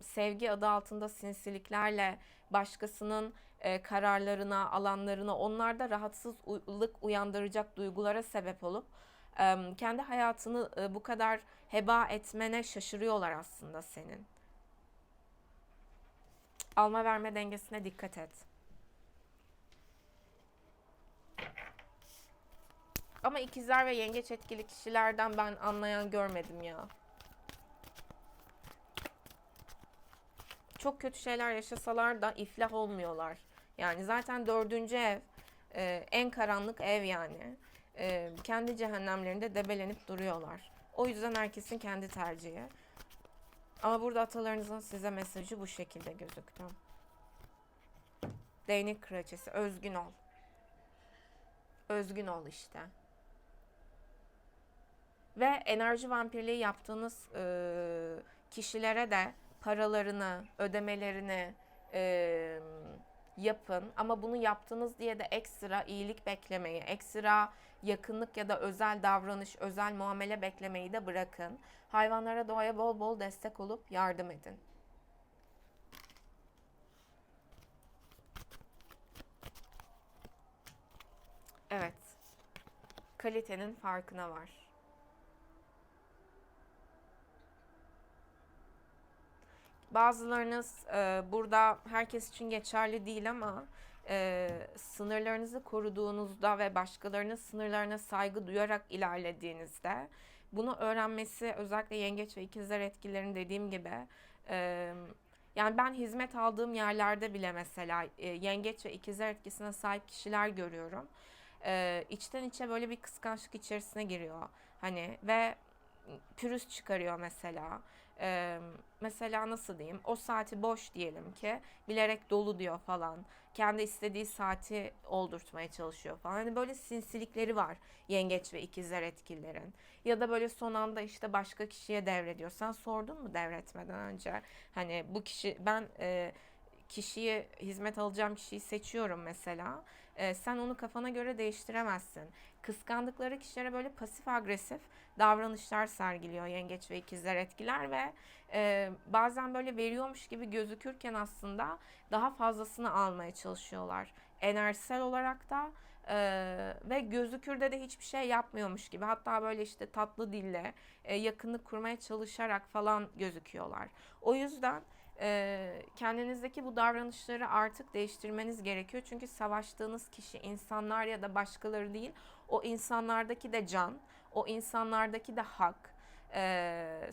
sevgi adı altında sinsiliklerle başkasının kararlarına, alanlarına, onlarda rahatsızlık uyandıracak duygulara sebep olup kendi hayatını bu kadar heba etmene şaşırıyorlar aslında senin. Alma verme dengesine dikkat et. Ama ikizler ve yengeç etkili kişilerden ben anlayan görmedim ya. Çok kötü şeyler yaşasalar da iflah olmuyorlar. Yani zaten 4. ev en karanlık ev yani. Kendi cehennemlerinde debelenip duruyorlar. O yüzden herkesin kendi tercihi. Ama burada atalarınızın size mesajı bu şekilde gözüktü. Değnek kraliçesi, özgün ol. Özgün ol işte. Ve enerji vampirliği yaptığınız kişilere de paralarını, ödemelerini yapın. Ama bunu yaptınız diye de ekstra iyilik beklemeyi, ekstra yakınlık ya da özel davranış, özel muamele beklemeyi de bırakın. Hayvanlara, doğaya bol bol destek olup yardım edin. Evet, kalitenin farkına var. Bazılarınız burada herkes için geçerli değil ama sınırlarınızı koruduğunuzda ve başkalarının sınırlarına saygı duyarak ilerlediğinizde bunu öğrenmesi özellikle yengeç ve ikizler etkilerini dediğim gibi yani ben hizmet aldığım yerlerde bile mesela yengeç ve ikizler etkisine sahip kişiler görüyorum. İçten içe böyle bir kıskançlık içerisine giriyor. Hani ve pürüz çıkarıyor mesela. Mesela nasıl diyeyim? O saati boş diyelim ki bilerek dolu diyor falan. Kendi istediği saati oldurtmaya çalışıyor falan. Hani böyle sinsilikleri var yengeç ve ikizler etkilerin. Ya da böyle son anda işte başka kişiye devrediyor. Sen sordun mu devretmeden önce? Hani bu kişi ben kişiyi hizmet alacağım kişiyi seçiyorum mesela. Sen onu kafana göre değiştiremezsin. Kıskandıkları kişilere böyle pasif agresif davranışlar sergiliyor yengeç ve ikizler etkiler ve bazen böyle veriyormuş gibi gözükürken aslında daha fazlasını almaya çalışıyorlar. Enerjisel olarak da ve gözükürde de hiçbir şey yapmıyormuş gibi. Hatta böyle işte tatlı dille yakınlık kurmaya çalışarak falan gözüküyorlar. O yüzden kendinizdeki bu davranışları artık değiştirmeniz gerekiyor. Çünkü savaştığınız kişi insanlar ya da başkaları değil. O insanlardaki de can, o insanlardaki de hak.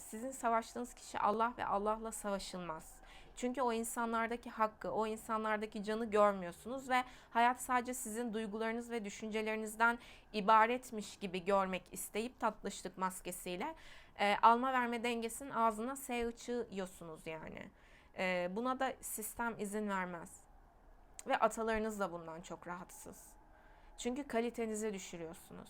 Sizin savaştığınız kişi Allah ve Allah'la savaşılmaz. Çünkü o insanlardaki hakkı, o insanlardaki canı görmüyorsunuz ve hayat sadece sizin duygularınız ve düşüncelerinizden ibaretmiş gibi görmek isteyip tatlışlık maskesiyle alma verme dengesinin ağzına sıçıyorsunuz yani. Buna da sistem izin vermez. Ve atalarınız da bundan çok rahatsız. Çünkü kalitenizi düşürüyorsunuz.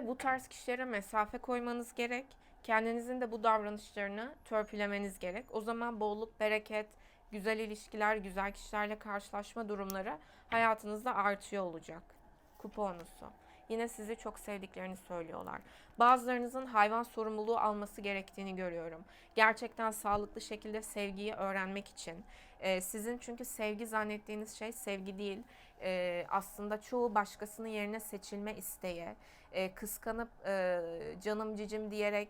Ve bu tarz kişilere mesafe koymanız gerek. Kendinizin de bu davranışlarını törpülemeniz gerek. O zaman bolluk, bereket, güzel ilişkiler, güzel kişilerle karşılaşma durumları hayatınızda artıyor olacak. Kuponusu. Yine sizi çok sevdiklerini söylüyorlar. Bazılarınızın hayvan sorumluluğu alması gerektiğini görüyorum. Gerçekten sağlıklı şekilde sevgiyi öğrenmek için. Sizin çünkü sevgi zannettiğiniz şey sevgi değil. Aslında çoğu başkasının yerine seçilme isteği. Kıskanıp canım cicim diyerek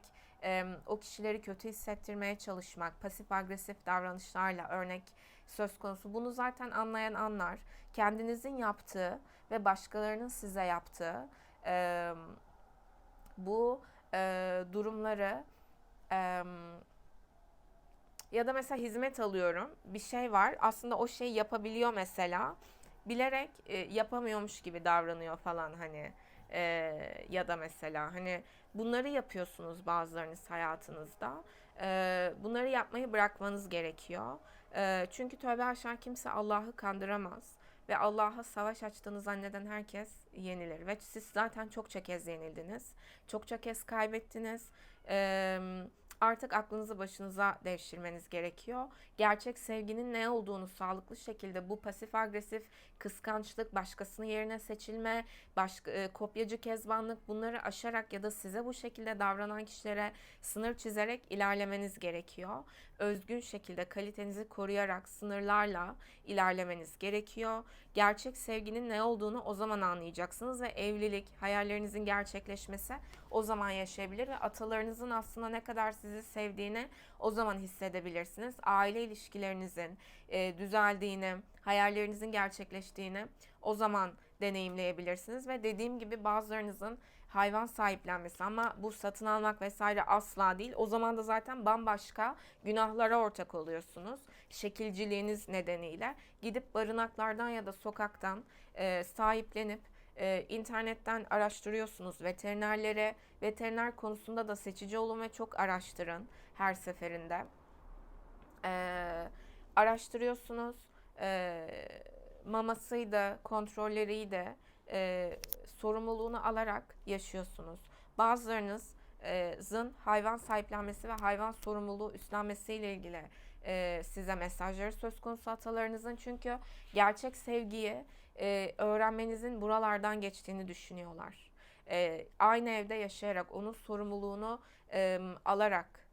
o kişileri kötü hissettirmeye çalışmak, pasif agresif davranışlarla örnek söz konusu. Bunu zaten anlayan anlar. Kendinizin yaptığı ve başkalarının size yaptığı bu durumları ya da mesela hizmet alıyorum, bir şey var, aslında o şeyi yapabiliyor mesela, bilerek yapamıyormuş gibi davranıyor falan hani. Ya da mesela hani bunları yapıyorsunuz bazılarınız hayatınızda. Bunları yapmayı bırakmanız gerekiyor. Çünkü tövbe haşa kimse Allah'ı kandıramaz. Ve Allah'a savaş açtığını zanneden herkes yenilir. Ve siz zaten çokça kez yenildiniz. Çokça kez kaybettiniz. Artık aklınızı başınıza devşirmeniz gerekiyor. Gerçek sevginin ne olduğunu sağlıklı şekilde bu pasif agresif kıskançlık, başkasının yerine seçilme, kopyacı kezbanlık, bunları aşarak ya da size bu şekilde davranan kişilere sınır çizerek ilerlemeniz gerekiyor. Özgün şekilde kalitenizi koruyarak sınırlarla ilerlemeniz gerekiyor. Gerçek sevginin ne olduğunu o zaman anlayacaksınız ve evlilik, hayallerinizin gerçekleşmesi o zaman yaşayabilir ve atalarınızın aslında ne kadar sizi sevdiğini o zaman hissedebilirsiniz. Aile ilişkilerinizin düzeldiğini, hayallerinizin gerçekleştiğini o zaman deneyimleyebilirsiniz ve dediğim gibi bazılarınızın hayvan sahiplenmesi, ama bu satın almak vesaire asla değil. O zaman da zaten bambaşka günahlara ortak oluyorsunuz. Şekilciliğiniz nedeniyle gidip barınaklardan ya da sokaktan sahiplenip internetten araştırıyorsunuz veterinerlere. Veteriner konusunda da seçici olun ve çok araştırın her seferinde. Araştırıyorsunuz. Mamasıydı, kontrolleriydi, sorumluluğunu alarak yaşıyorsunuz. Bazılarınızın hayvan sahiplenmesi ve hayvan sorumluluğu üstlenmesiyle ilgili size mesajları söz konusu atalarınızın. Çünkü gerçek sevgiyi öğrenmenizin buralardan geçtiğini düşünüyorlar. Aynı evde yaşayarak onun sorumluluğunu alarak,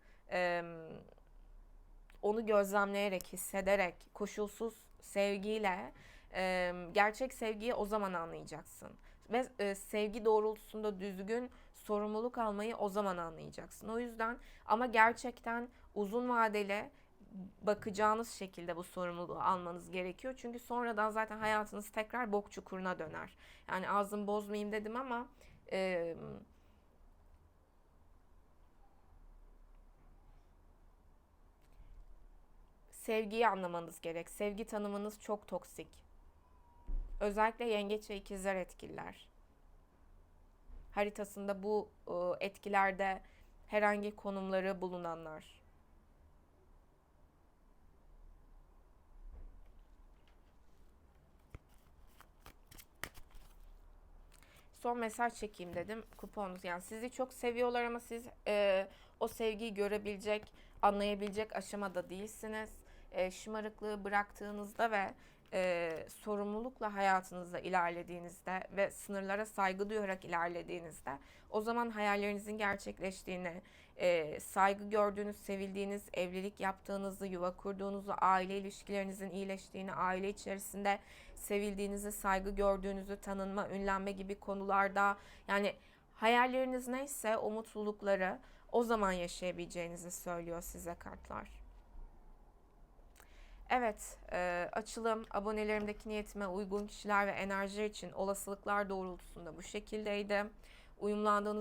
onu gözlemleyerek, hissederek, koşulsuz sevgiyle gerçek sevgiyi o zaman anlayacaksın. Ve sevgi doğrultusunda düzgün sorumluluk almayı o zaman anlayacaksın. O yüzden ama gerçekten uzun vadeli bakacağınız şekilde bu sorumluluğu almanız gerekiyor. Çünkü sonradan zaten hayatınız tekrar bok çukuruna döner. Yani ağzımı bozmayayım dedim ama sevgiyi anlamanız gerek. Sevgi tanımınız çok toksik. Özellikle yengeç ve ikizler etkiler. Haritasında bu etkilerde herhangi konumları bulunanlar. Son mesaj çekeyim dedim. Kuponunuz, yani sizi çok seviyorlar ama siz o sevgiyi görebilecek, anlayabilecek aşamada değilsiniz. Şımarıklığı bıraktığınızda ve sorumlulukla hayatınızda ilerlediğinizde ve sınırlara saygı duyarak ilerlediğinizde o zaman hayallerinizin gerçekleştiğini, saygı gördüğünüz, sevildiğiniz, evlilik yaptığınızı, yuva kurduğunuzu, aile ilişkilerinizin iyileştiğini, aile içerisinde sevildiğinizi, saygı gördüğünüzü, tanınma, ünlenme gibi konularda, yani hayalleriniz neyse o mutlulukları o zaman yaşayabileceğinizi söylüyor size kartlar. Evet, açılım abonelerimdeki niyetime uygun kişiler ve enerjiler için olasılıklar doğrultusunda bu şekildeydi. Uyumlandığınız